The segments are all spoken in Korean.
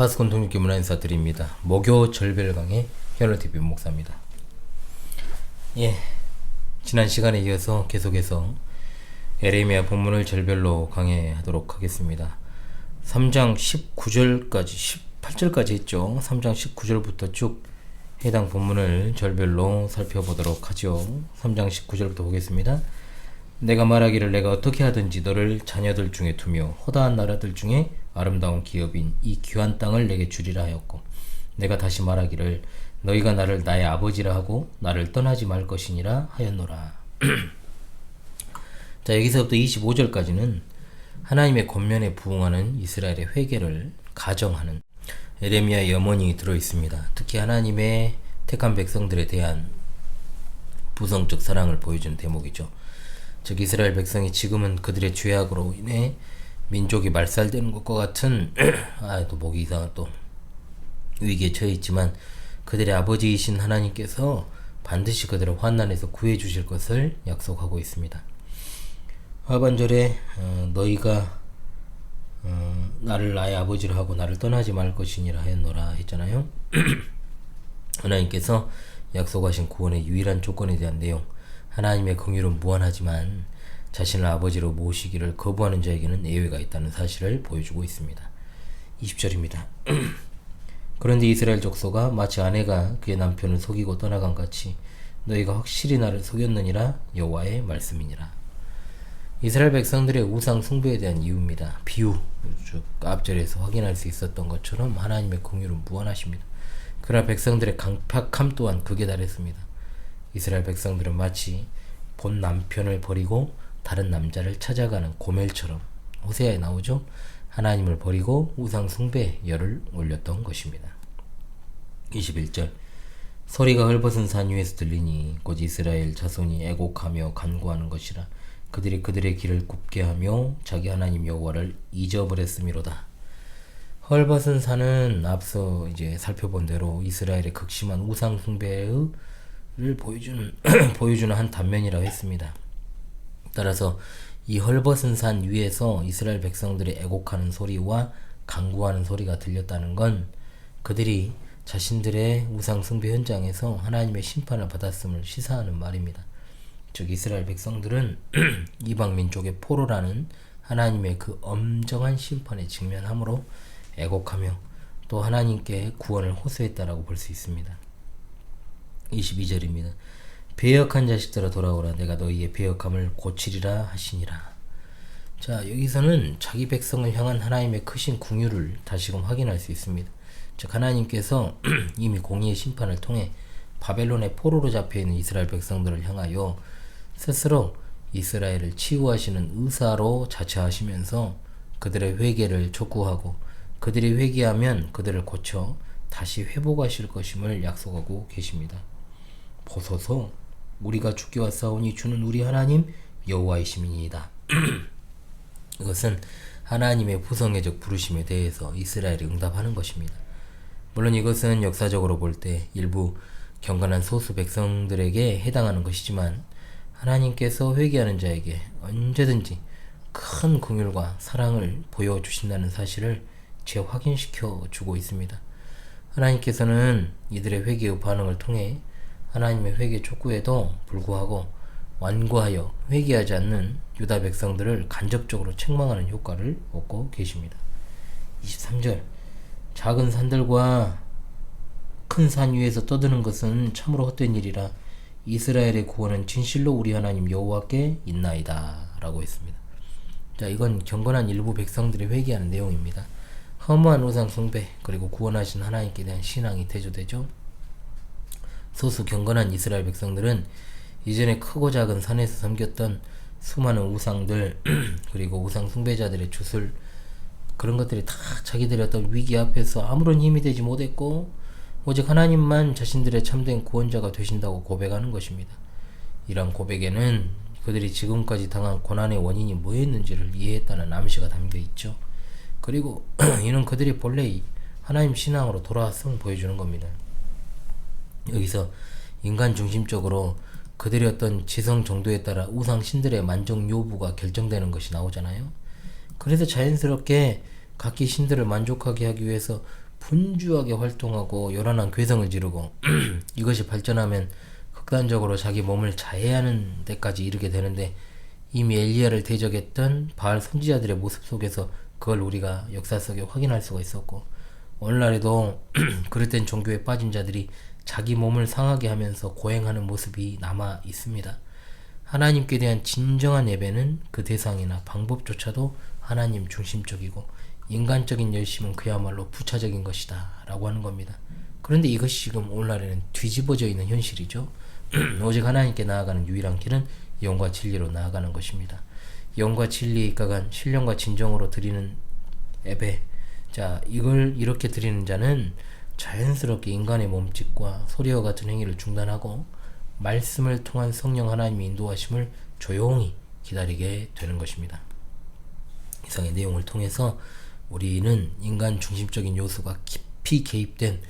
파스콘 독립교 문화 인사드립니다. 목요 절별 강의 현우TV 목사입니다. 지난 시간에 이어서 계속해서 에레미야 본문을 절별로 강해하도록 하겠습니다. 3장 19절까지 18절까지 했죠. 3장 19절부터 쭉 해당 본문을 절별로 살펴보도록 하죠. 3장 19절부터 보겠습니다. 내가 말하기를 내가 어떻게 하든지 너를 자녀들 중에 두며 허다한 나라들 중에 아름다운 기업인 이 귀한 땅을 내게 주리라 하였고, 내가 다시 말하기를 너희가 나를 나의 아버지라 하고 나를 떠나지 말 것이니라 하였노라. 자, 여기서부터 25절까지는 하나님의 권면에 부응하는 이스라엘의 회개를 가정하는 에레미야의 염원이 들어있습니다. 특히 하나님의 택한 백성들에 대한 부성적 사랑을 보여주는 대목이죠. 즉 이스라엘 백성이 지금은 그들의 죄악으로 인해 민족이 말살되는 것과 같은 또 목이 이상한 또 위기에 처해 있지만, 그들의 아버지이신 하나님께서 반드시 그들을 환난에서 구해 주실 것을 약속하고 있습니다. 하반절에 너희가 나를 나의 아버지로 하고 나를 떠나지 말 것이니라 하였노라 했잖아요. 하나님께서 약속하신 구원의 유일한 조건에 대한 내용, 하나님의 긍휼은 무한하지만 자신을 아버지로 모시기를 거부하는 자에게는 예외가 있다는 사실을 보여주고 있습니다. 20절입니다. 그런데 이스라엘 족속아, 마치 아내가 그의 남편을 속이고 떠나간 같이 너희가 확실히 나를 속였느니라 여호와의 말씀이니라. 이스라엘 백성들의 우상 숭배에 대한 이유입니다. 비유, 즉 앞절에서 확인할 수 있었던 것처럼 하나님의 긍휼은 무한하십니다. 그러나 백성들의 강팍함 또한 극에 달했습니다. 이스라엘 백성들은 마치 본 남편을 버리고 다른 남자를 찾아가는 고멜처럼, 호세아에 나오죠. 하나님을 버리고 우상 숭배에 열을 올렸던 것입니다. 21절 소리가 헐벗은 산 위에서 들리니 곧 이스라엘 자손이 애곡하며 간구하는 것이라. 그들이 그들의 길을 굽게 하며 자기 하나님 여호와를 잊어버렸음이로다. 헐벗은 산은 앞서 이제 살펴본 대로 이스라엘의 극심한 우상 숭배를 보여주는 한 단면이라고 했습니다. 따라서 이 헐벗은 산 위에서 이스라엘 백성들이 애곡하는 소리와 간구하는 소리가 들렸다는 건 그들이 자신들의 우상 숭배 현장에서 하나님의 심판을 받았음을 시사하는 말입니다. 즉 이스라엘 백성들은 이방 민족의 포로라는 하나님의 그 엄정한 심판에 직면함으로 애곡하며 또 하나님께 구원을 호소했다라고 볼 수 있습니다. 22절입니다. 배역한 자식들아 돌아오라, 내가 너희의 배역함을 고치리라 하시니라. 자, 여기서는 자기 백성을 향한 하나님의 크신 긍휼을 다시금 확인할 수 있습니다. 즉 하나님께서 이미 공의의 심판을 통해 바벨론의 포로로 잡혀있는 이스라엘 백성들을 향하여 스스로 이스라엘을 치유하시는 의사로 자처하시면서 그들의 회개를 촉구하고, 그들이 회개하면 그들을 고쳐 다시 회복하실 것임을 약속하고 계십니다. 보소서, 우리가 주께 왔사오니 주는 우리 하나님 여호와이심이니이다. 이것은 하나님의 부성애적 부르심에 대해서 이스라엘이 응답하는 것입니다. 물론 이것은 역사적으로 볼 때 일부 경건한 소수 백성들에게 해당하는 것이지만, 하나님께서 회개하는 자에게 언제든지 큰 긍휼과 사랑을 보여주신다는 사실을 재확인시켜 주고 있습니다. 하나님께서는 이들의 회개의 반응을 통해 하나님의 회개 촉구에도 불구하고 완고하여 회개하지 않는 유다 백성들을 간접적으로 책망하는 효과를 얻고 계십니다. 23절 작은 산들과 큰 산 위에서 떠드는 것은 참으로 헛된 일이라. 이스라엘의 구원은 진실로 우리 하나님 여호와께 있나이다 라고 했습니다. 자, 이건 경건한 일부 백성들이 회개하는 내용입니다. 허무한 우상 숭배 그리고 구원하신 하나님께 대한 신앙이 대조되죠. 소수 경건한 이스라엘 백성들은 이전에 크고 작은 산에서 섬겼던 수많은 우상들 그리고 우상 숭배자들의 주술, 그런 것들이 다 자기들의 어떤 위기 앞에서 아무런 힘이 되지 못했고 오직 하나님만 자신들의 참된 구원자가 되신다고 고백하는 것입니다. 이러한 고백에는 그들이 지금까지 당한 고난의 원인이 뭐였는지를 이해했다는 암시가 담겨 있죠. 그리고 이는 그들이 본래 하나님 신앙으로 돌아왔음을 보여주는 겁니다. 여기서 인간 중심적으로 그들의 어떤 지성 정도에 따라 우상 신들의 만족 요구가 결정되는 것이 나오잖아요. 그래서 자연스럽게 각기 신들을 만족하게 하기 위해서 분주하게 활동하고 요란한 괴성을 지르고 이것이 발전하면 극단적으로 자기 몸을 자해하는 데까지 이르게 되는데 이미 엘리야를 대적했던 바알 선지자들의 모습 속에서 그걸 우리가 역사 속에 확인할 수가 있었고 오늘날에도 그릇된 종교에 빠진 자들이 자기 몸을 상하게 하면서 고행하는 모습이 남아 있습니다. 하나님께 대한 진정한 예배는 그 대상이나 방법조차도 하나님 중심적이고 인간적인 열심은 그야말로 부차적인 것이다 라고 하는 겁니다. 그런데 이것이 지금 오늘날에는 뒤집어져 있는 현실이죠. 오직 하나님께 나아가는 유일한 길은 영과 진리로 나아가는 것입니다. 영과 진리에 입각한 신령과 진정으로 드리는 예배, 자 이걸 이렇게 드리는 자는 자연스럽게 인간의 몸짓과 소리와 같은 행위를 중단하고 말씀을 통한 성령 하나님의 인도하심을 조용히 기다리게 되는 것입니다. 이상의 내용을 통해서 우리는 인간 중심적인 요소가 깊이 개입된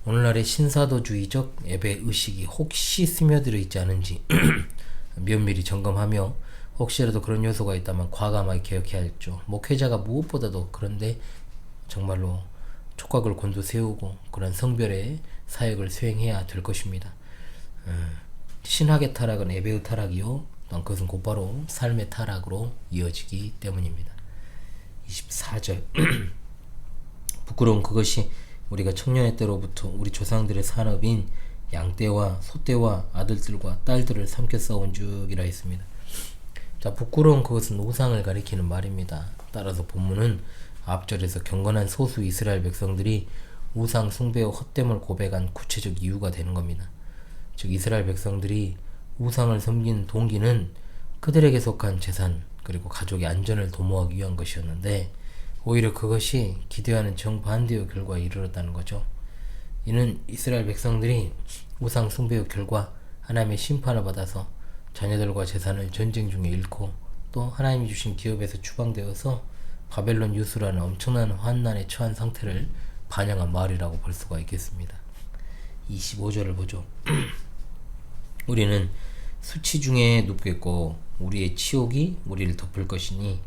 오늘날의 신사도주의적 예배 의식이 혹시 스며들어 있지 않은지 면밀히 점검하며 혹시라도 그런 요소가 있다면 과감하게 개혁해야 했죠. 목회자가 무엇보다도 그런데 정말로 촉각을 곤두세우고 그런 성별의 사역을 수행해야 될 것입니다. 신학의 타락은 예배의 타락이요 또한 그것은 곧바로 삶의 타락으로 이어지기 때문입니다. 24절 부끄러운 그것이 우리가 청년의 때로부터 우리 조상들의 산업인 양떼와 소떼와 아들들과 딸들을 삼켜 싸운 죽이라 했습니다. 자, 부끄러운 그것은 우상을 가리키는 말입니다. 따라서 본문은 앞절에서 경건한 소수 이스라엘 백성들이 우상 숭배와 헛됨을 고백한 구체적 이유가 되는 겁니다. 즉 이스라엘 백성들이 우상을 섬긴 동기는 그들에게 속한 재산 그리고 가족의 안전을 도모하기 위한 것이었는데 오히려 그것이 기대하는 정반대의 결과에 이르렀다는 거죠. 이는 이스라엘 백성들이 우상 숭배의 결과 하나님의 심판을 받아서 자녀들과 재산을 전쟁 중에 잃고 또 하나님이 주신 기업에서 추방되어서 바벨론 유수라는 엄청난 환난에 처한 상태를 반영한 말이라고 볼 수가 있겠습니다. 25절을 보죠. 우리는 수치 중에 눕겠고 우리의 치욕이 우리를 덮을 것이니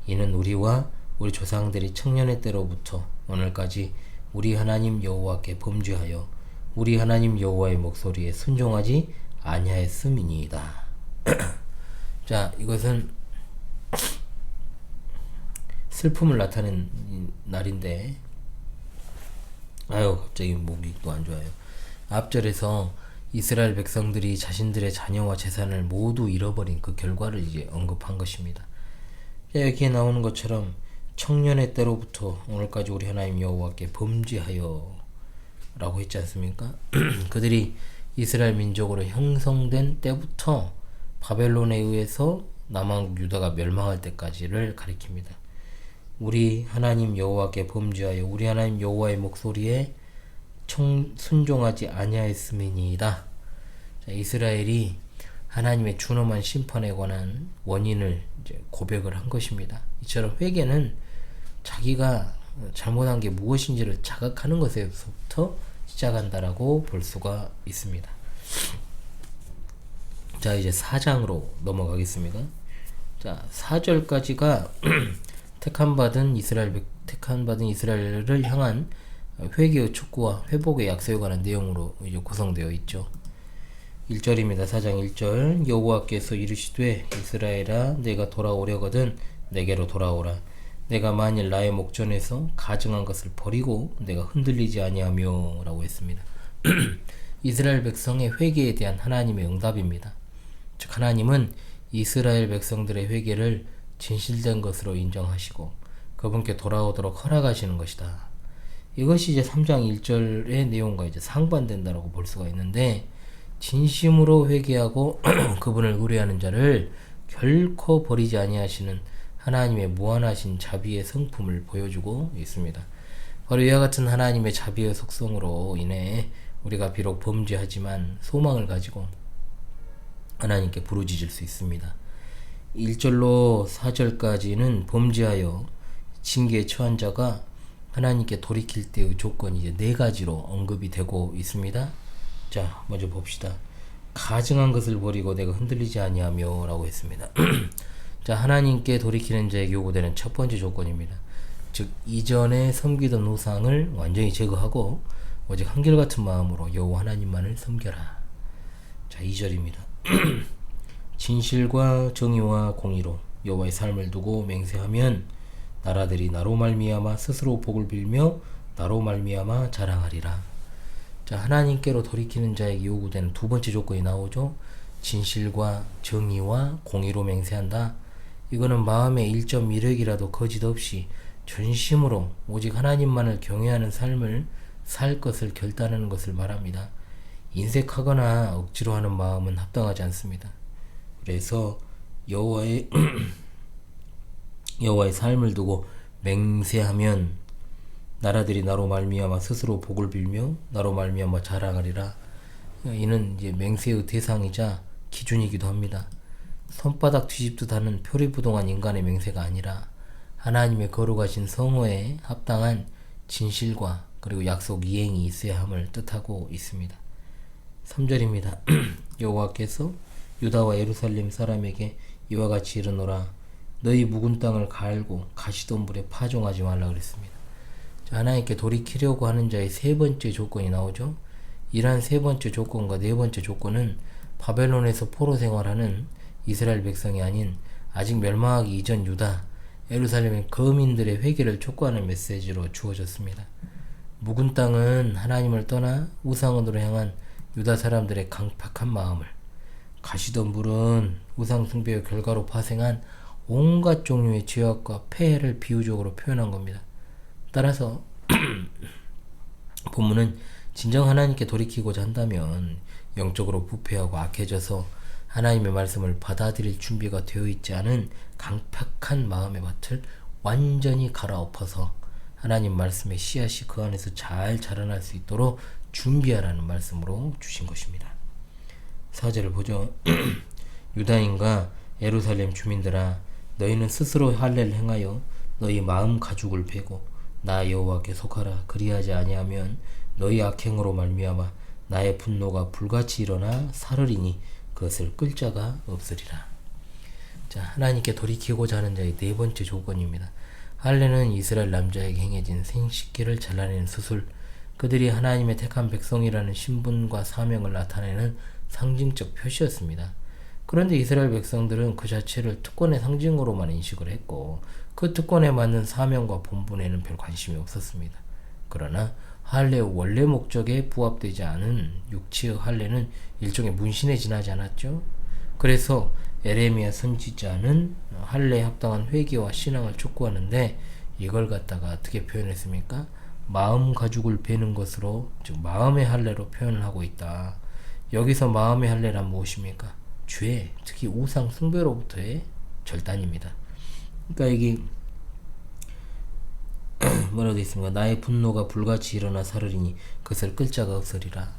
이는 우리와 우리 조상들이 청년의 때로부터 오늘까지 우리 하나님 여호와께 범죄하여 우리 하나님 여호와의 목소리에 순종하지 아니하였음이니이다. 자, 이것은 슬픔을 나타낸 날인데 갑자기 목이 또 안 좋아요. 앞절에서 이스라엘 백성들이 자신들의 자녀와 재산을 모두 잃어버린 그 결과를 이제 언급한 것입니다. 자, 여기에 나오는 것처럼 청년의 때로부터 오늘까지 우리 하나님 여호와께 범죄하여 라고 했지 않습니까? 그들이 이스라엘 민족으로 형성된 때부터 바벨론에 의해서 남왕국 유다가 멸망할 때까지를 가리킵니다. 우리 하나님 여호와께 범죄하여 우리 하나님 여호와의 목소리에 순종하지 아니하였음이니이다. 이스라엘이 하나님의 준엄한 심판에 관한 원인을 이제 고백을 한 것입니다. 이처럼 회개는 자기가 잘못한 게 무엇인지를 자각하는 것에서부터 시작한다라고 볼 수가 있습니다. 자, 이제 4장으로 넘어가겠습니다. 자, 4절까지가 택함받은 이스라엘을 향한 회개의 촉구와 회복의 약속에 관한 내용으로 이제 구성되어 있죠. 1절입니다. 4장 1절 여호와께서 이르시되 이스라엘아 내가 돌아오려거든 내게로 돌아오라. 내가 만일 나의 목전에서 가증한 것을 버리고 내가 흔들리지 아니하며 라고 했습니다. 이스라엘 백성의 회개에 대한 하나님의 응답입니다. 즉 하나님은 이스라엘 백성들의 회개를 진실된 것으로 인정하시고 그분께 돌아오도록 허락하시는 것이다. 이것이 이제 3장 1절의 내용과 이제 상반된다라고 볼 수가 있는데 진심으로 회개하고 그분을 의뢰하는 자를 결코 버리지 아니하시는 하나님의 무한하신 자비의 성품을 보여주고 있습니다. 바로 이와 같은 하나님의 자비의 속성으로 인해 우리가 비록 범죄하지만 소망을 가지고 하나님께 부르짖을 수 있습니다. 1절로 4절까지는 범죄하여 징계에 처한 자가 하나님께 돌이킬 때의 조건이 이제 4가지로 언급이 되고 있습니다. 자, 먼저 봅시다. 가증한 것을 버리고 내가 흔들리지 아니하며 라고 했습니다. 자, 하나님께 돌이키는 자에게 요구되는 첫 번째 조건입니다. 즉 이전에 섬기던 우상을 완전히 제거하고 오직 한결같은 마음으로 여호와 하나님만을 섬겨라. 자, 2절입니다. 진실과 정의와 공의로 여호와의 삶을 두고 맹세하면 나라들이 나로 말미암아 스스로 복을 빌며 나로 말미암아 자랑하리라. 자, 하나님께로 돌이키는 자에게 요구되는 두 번째 조건이 나오죠. 진실과 정의와 공의로 맹세한다. 이거는 마음의 1.1획이라도 거짓 없이 전심으로 오직 하나님만을 경외하는 삶을 살 것을 결단하는 것을 말합니다. 인색하거나 억지로 하는 마음은 합당하지 않습니다. 그래서 여호와의 삶을 두고 맹세하면 나라들이 나로 말미암아 스스로 복을 빌며 나로 말미암아 자랑하리라. 이는 이제 맹세의 대상이자 기준이기도 합니다. 손바닥 뒤집듯 하는 표리부동한 인간의 맹세가 아니라 하나님의 거룩하신 성호에 합당한 진실과 그리고 약속 이행이 있어야 함을 뜻하고 있습니다. 3절입니다. 여호와께서 유다와 예루살렘 사람에게 이와 같이 이르노라. 너희 묵은 땅을 갈고 가시덤불에 파종하지 말라 그랬습니다. 자, 하나님께 돌이키려고 하는 자의 세 번째 조건이 나오죠. 이러한 세 번째 조건과 네 번째 조건은 바벨론에서 포로 생활하는 이스라엘 백성이 아닌 아직 멸망하기 이전 유다, 예루살렘의 거민들의 회개를 촉구하는 메시지로 주어졌습니다. 묵은 땅은 하나님을 떠나 우상으로 향한 유다 사람들의 강팍한 마음을, 가시덤불은 우상 숭배의 결과로 파생한 온갖 종류의 죄악과 폐해를 비유적으로 표현한 겁니다. 따라서 본문은 진정 하나님께 돌이키고자 한다면 영적으로 부패하고 악해져서 하나님의 말씀을 받아들일 준비가 되어 있지 않은 강팍한 마음의 밭을 완전히 갈아엎어서 하나님 말씀의 씨앗이 그 안에서 잘 자라날 수 있도록 준비하라는 말씀으로 주신 것입니다. 4절을 보죠. 유다인과 예루살렘 주민들아, 너희는 스스로 할례를 행하여 너희 마음 가죽을 베고 나 여호와께 속하라. 그리하지 아니하면 너희 악행으로 말미암아 나의 분노가 불같이 일어나 사르리니 그것을 끌 자가 없으리라. 자, 하나님께 돌이키고자 하는 자의 네 번째 조건입니다. 할례는 이스라엘 남자에게 행해진 생식기를 잘라내는 수술, 그들이 하나님의 택한 백성이라는 신분과 사명을 나타내는 상징적 표시였습니다. 그런데 이스라엘 백성들은 그 자체를 특권의 상징으로만 인식을 했고 그 특권에 맞는 사명과 본분에는 별 관심이 없었습니다. 그러나 할례의 원래 목적에 부합되지 않은 육체의 할례는 일종의 문신에 지나지 않았죠. 그래서 에레미야 선지자는 할례에 합당한 회개와 신앙을 촉구하는데 이걸 갖다가 어떻게 표현했습니까? 마음 가죽을 베는 것으로, 즉 마음의 할례로 표현을 하고 있다. 여기서 마음의 할례란 무엇입니까? 죄, 특히 우상 숭배로부터의 절단입니다. 그러니까 이게 뭐라고 되어 있습니까? 나의 분노가 불같이 일어나 사르리니 그것을 끌 자가 없으리라.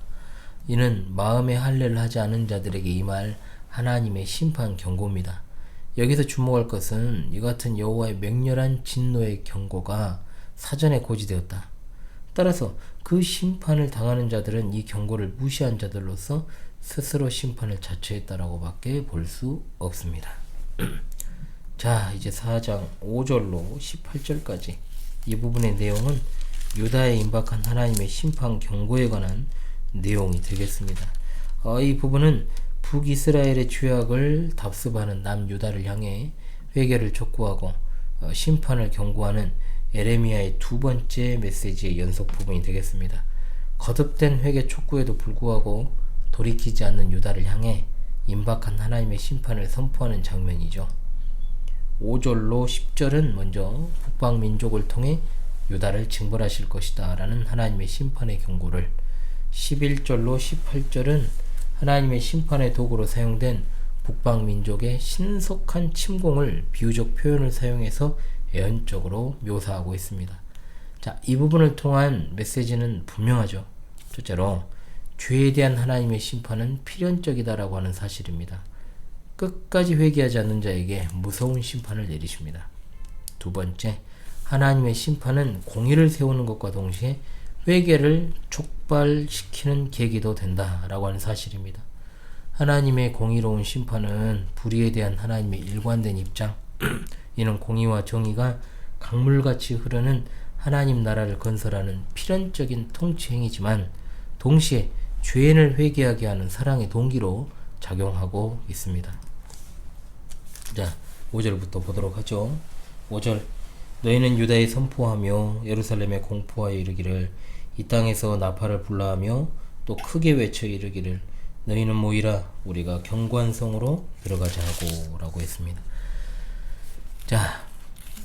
이는 마음의 할례를 하지 않은 자들에게 임할 하나님의 심판 경고입니다. 여기서 주목할 것은 이 같은 여호와의 맹렬한 진노의 경고가 사전에 고지되었다. 따라서 그 심판을 당하는 자들은 이 경고를 무시한 자들로서 스스로 심판을 자처했다라고 밖에 볼 수 없습니다. 자, 이제 4장 5절로 18절까지 이 부분의 내용은 유다에 임박한 하나님의 심판 경고에 관한 내용이 되겠습니다. 이 부분은 북이스라엘의 죄악을 답습하는 남유다를 향해 회개를 촉구하고 심판을 경고하는 에레미야의 두 번째 메시지의 연속 부분이 되겠습니다. 거듭된 회개 촉구에도 불구하고 돌이키지 않는 유다를 향해 임박한 하나님의 심판을 선포하는 장면이죠. 5절로 10절은 먼저 북방민족을 통해 유다를 징벌하실 것이다 라는 하나님의 심판의 경고를, 11절로 18절은 하나님의 심판의 도구로 사용된 북방민족의 신속한 침공을 비유적 표현을 사용해서 예언적으로 묘사하고 있습니다. 자, 이 부분을 통한 메시지는 분명하죠. 첫째로 죄에 대한 하나님의 심판은 필연적이다라고 하는 사실입니다. 끝까지 회개하지 않는 자에게 무서운 심판을 내리십니다. 두 번째, 하나님의 심판은 공의를 세우는 것과 동시에 회개를 촉발시키는 계기도 된다라고 하는 사실입니다. 하나님의 공의로운 심판은 불의에 대한 하나님의 일관된 입장, 이는 공의와 정의가 강물같이 흐르는 하나님 나라를 건설하는 필연적인 통치 행위지만 동시에 죄인을 회개하게 하는 사랑의 동기로 작용하고 있습니다. 자, 5절부터 보도록 하죠. 5절. 너희는 유다에 선포하며 예루살렘에 공포하여 이르기를 이 땅에서 나팔을 불라하며 또 크게 외쳐 이르기를 너희는 모이라 우리가 견고한 성으로 들어가자 하고 라고 했습니다. 자,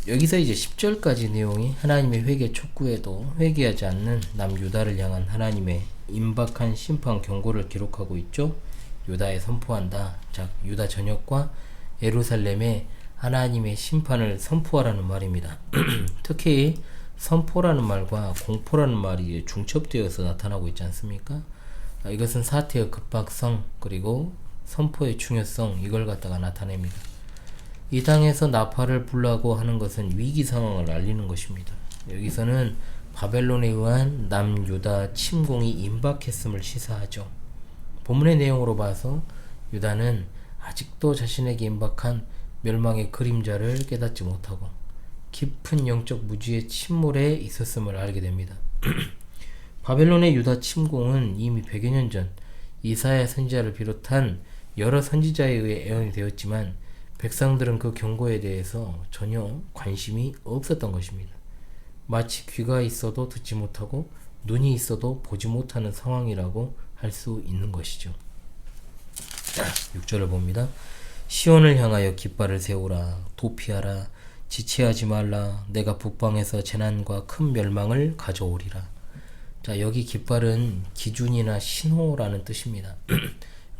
여기서 이제 10절까지 내용이 하나님의 회개 촉구에도 회개하지 않는 남유다를 향한 하나님의 임박한 심판 경고를 기록하고 있죠. 유다에 선포한다. 자, 유다 전역과 예루살렘에 하나님의 심판을 선포하라는 말입니다. 특히 선포라는 말과 공포라는 말이 중첩되어서 나타나고 있지 않습니까? 이것은 사태의 급박성 그리고 선포의 중요성 이걸 갖다가 나타냅니다. 이 땅에서 나팔을 불라고 하는 것은 위기 상황을 알리는 것입니다. 여기서는 바벨론에 의한 남유다 침공이 임박했음을 시사하죠. 본문의 내용으로 봐서 유다는 아직도 자신에게 임박한 멸망의 그림자를 깨닫지 못하고 깊은 영적 무지의 침몰에 있었음을 알게 됩니다. 바벨론의 유다 침공은 이미 100여 년 전 이사야 선지자를 비롯한 여러 선지자에 의해 예언이 되었지만 백성들은 그 경고에 대해서 전혀 관심이 없었던 것입니다. 마치 귀가 있어도 듣지 못하고 눈이 있어도 보지 못하는 상황이라고 할 수 있는 것이죠. 6절을 봅니다. 시온을 향하여 깃발을 세우라. 도피하라. 지체하지 말라. 내가 북방에서 재난과 큰 멸망을 가져오리라. 자, 여기 깃발은 기준이나 신호라는 뜻입니다.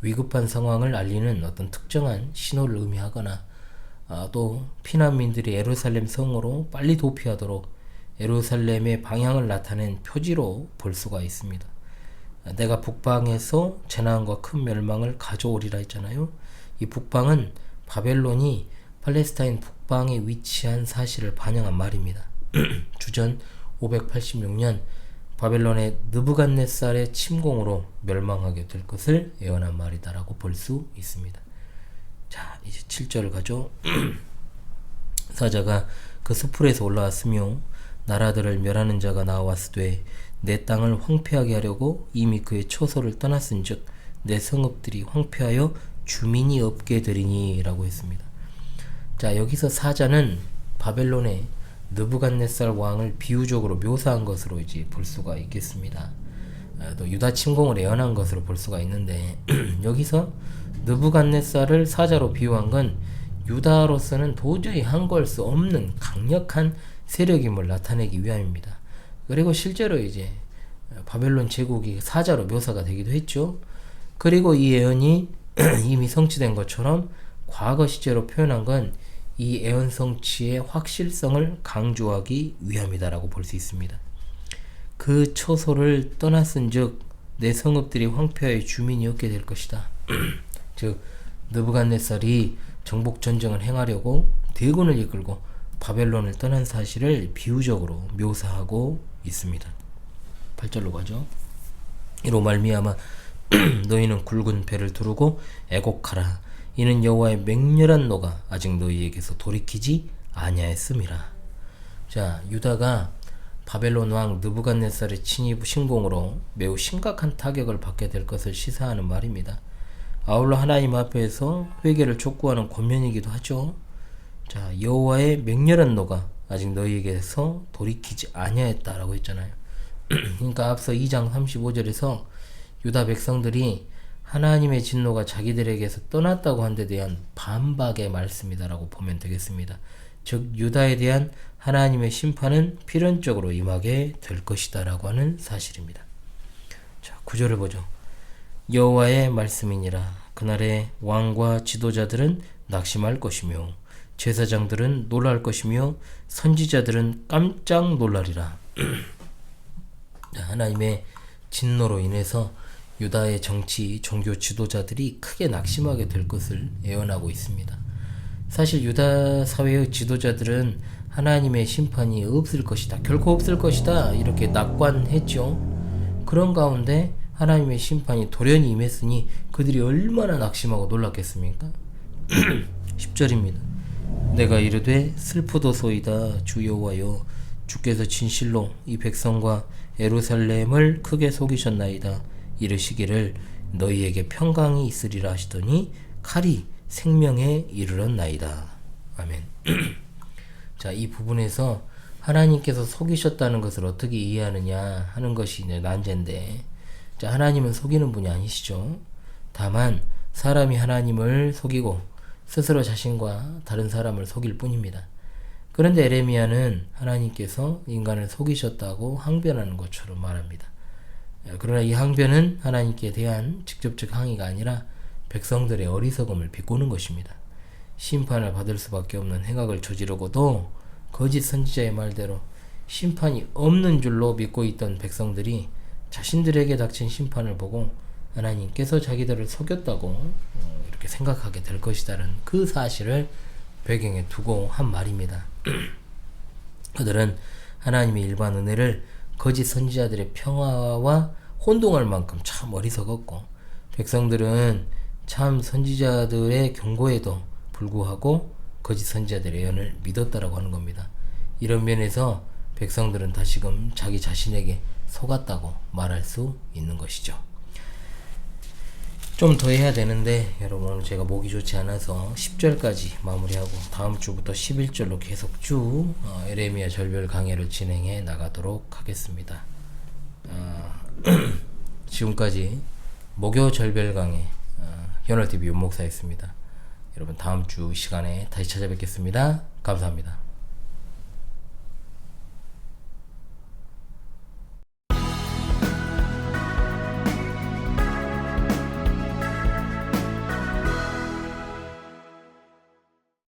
위급한 상황을 알리는 어떤 특정한 신호를 의미하거나 또 피난민들이 예루살렘 성으로 빨리 도피하도록 예루살렘의 방향을 나타낸 표지로 볼 수가 있습니다. 내가 북방에서 재난과 큰 멸망을 가져오리라 했잖아요. 이 북방은 바벨론이 팔레스타인 북방에 위치한 사실을 반영한 말입니다. 주전 586년 바벨론의 느부갓네살의 침공으로 멸망하게 될 것을 예언한 말이다라고 볼 수 있습니다. 자, 이제 7절을 가죠. 사자가 그 수풀에서 올라왔으며 나라들을 멸하는 자가 나왔으되 내 땅을 황폐하게 하려고 이미 그의 초소를 떠났은즉 내 성읍들이 황폐하여 주민이 없게 되리니 라고 했습니다. 자, 여기서 사자는 바벨론의 느부갓네살 왕을 비유적으로 묘사한 것으로 이제 볼 수가 있겠습니다. 또 유다 침공을 예언한 것으로 볼 수가 있는데 여기서 느부갓네살을 사자로 비유한 건 유다로서는 도저히 항거할 수 없는 강력한 세력임을 나타내기 위함입니다. 그리고 실제로 이제 바벨론 제국이 사자로 묘사가 되기도 했죠. 그리고 이 예언이 이미 성취된 것처럼 과거 시제로 표현한 건 이 예언 성취의 확실성을 강조하기 위함이다라고 볼 수 있습니다. 그 초소를 떠났은즉 내 성읍들이 황폐하여 주민이 없게 될 것이다. 즉 느부갓네살이 정복 전쟁을 행하려고 대군을 이끌고 바벨론을 떠난 사실을 비유적으로 묘사하고 있습니다. 8절로 가죠. 이로 말미암아 너희는 굵은 배를 두르고 애곡하라. 이는 여호와의 맹렬한 노가 아직 너희에게서 돌이키지 아니하였음이라. 자, 유다가 바벨론 왕 느부갓네살의 침공으로 매우 심각한 타격을 받게 될 것을 시사하는 말입니다. 아울러 하나님 앞에서 회개를 촉구하는 권면이기도 하죠. 자, 여호와의 맹렬한 노가 아직 너희에게서 돌이키지 아니하였다라고 했잖아요. 그러니까 앞서 2장 35절에서 유다 백성들이 하나님의 진노가 자기들에게서 떠났다고 한 데 대한 반박의 말씀이다라고 보면 되겠습니다. 즉 유다에 대한 하나님의 심판은 필연적으로 임하게 될 것이다 라고 하는 사실입니다. 자, 9절을 보죠. 여호와의 말씀이니라. 그날에 왕과 지도자들은 낙심할 것이며 제사장들은 놀랄 것이며 선지자들은 깜짝 놀라리라. 하나님의 진노로 인해서 유다의 정치, 종교 지도자들이 크게 낙심하게 될 것을 예언하고 있습니다. 사실 유다 사회의 지도자들은 하나님의 심판이 없을 것이다, 결코 없을 것이다 이렇게 낙관했죠. 그런 가운데 하나님의 심판이 돌연히 임했으니 그들이 얼마나 낙심하고 놀랐겠습니까? 10절입니다. 내가 이르되 슬프도소이다 주 여호와여, 주께서 진실로 이 백성과 예루살렘을 크게 속이셨나이다. 이르시기를 너희에게 평강이 있으리라 하시더니 칼이 생명에 이르렀나이다. 아멘. 자, 이 부분에서 하나님께서 속이셨다는 것을 어떻게 이해하느냐 하는 것이 이제 난제인데, 자, 하나님은 속이는 분이 아니시죠. 다만 사람이 하나님을 속이고 스스로 자신과 다른 사람을 속일 뿐입니다. 그런데 에레미야는 하나님께서 인간을 속이셨다고 항변하는 것처럼 말합니다. 그러나 이 항변은 하나님께 대한 직접적 항의가 아니라 백성들의 어리석음을 비꼬는 것입니다. 심판을 받을 수밖에 없는 행악을 저지르고도 거짓 선지자의 말대로 심판이 없는 줄로 믿고 있던 백성들이 자신들에게 닥친 심판을 보고 하나님께서 자기들을 속였다고 이렇게 생각하게 될 것이라는 그 사실을 배경에 두고 한 말입니다. 그들은 하나님의 일반 은혜를 거짓 선지자들의 평화와 혼동할 만큼 참 어리석었고, 백성들은 참 선지자들의 경고에도 불구하고 거짓 선지자들의 예언을 믿었다라고 하는 겁니다. 이런 면에서 백성들은 다시금 자기 자신에게 속았다고 말할 수 있는 것이죠. 좀 더 해야 되는데 여러분, 오늘 제가 목이 좋지 않아서 10절까지 마무리하고 다음 주부터 11절로 계속 쭉 에레미야 절별 강해를 진행해 나가도록 하겠습니다. 지금까지 목요 절별 강해 현월TV 윤목사였습니다. 여러분, 다음 주 시간에 다시 찾아뵙겠습니다. 감사합니다.